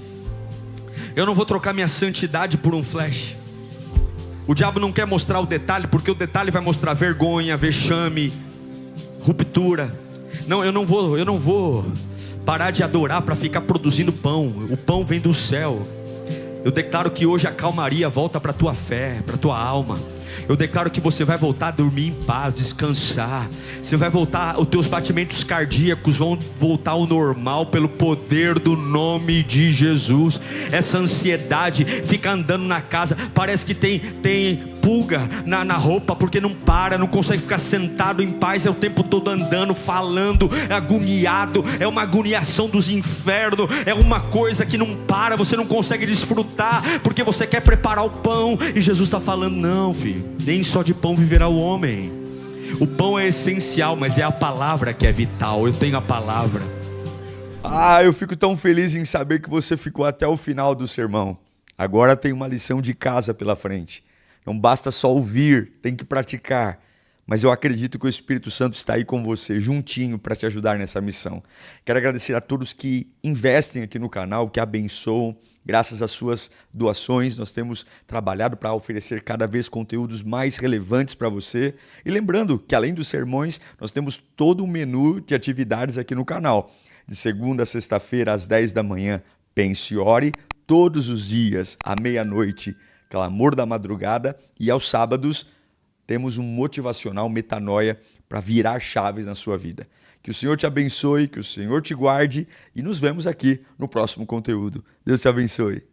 Eu não vou trocar minha santidade por um flash. O diabo não quer mostrar o detalhe, porque o detalhe vai mostrar vergonha, vexame, ruptura. Não, eu não vou parar de adorar para ficar produzindo pão. O pão vem do céu. Eu declaro que hoje a calmaria volta para a tua fé, para a tua alma. Eu declaro que você vai voltar a dormir em paz, descansar. Você vai voltar, os teus batimentos cardíacos vão voltar ao normal pelo poder do nome de Jesus. Essa ansiedade, fica andando na casa, parece que tem pulga na roupa, porque não para, não consegue ficar sentado em paz, é o tempo todo andando, falando, é agoniado, é uma agoniação dos infernos, é uma coisa que não para, você não consegue desfrutar, porque você quer preparar o pão, e Jesus está falando: não, filho, nem só de pão viverá o homem. O pão é essencial, mas é a palavra que é vital. Eu tenho a palavra. Eu fico tão feliz em saber que você ficou até o final do sermão. Agora tem uma lição de casa pela frente. Não basta só ouvir, tem que praticar. Mas eu acredito que o Espírito Santo está aí com você, juntinho, para te ajudar nessa missão. Quero agradecer a todos que investem aqui no canal, que abençoam. Graças às suas doações, nós temos trabalhado para oferecer cada vez conteúdos mais relevantes para você. E lembrando que, além dos sermões, nós temos todo um menu de atividades aqui no canal. De segunda a sexta-feira, às 10 da manhã, Pense e Ore. Todos os dias, à meia-noite, Clamor da Madrugada. E aos sábados, temos um motivacional Metanoia para virar chaves na sua vida. Que o Senhor te abençoe, que o Senhor te guarde e nos vemos aqui no próximo conteúdo. Deus te abençoe.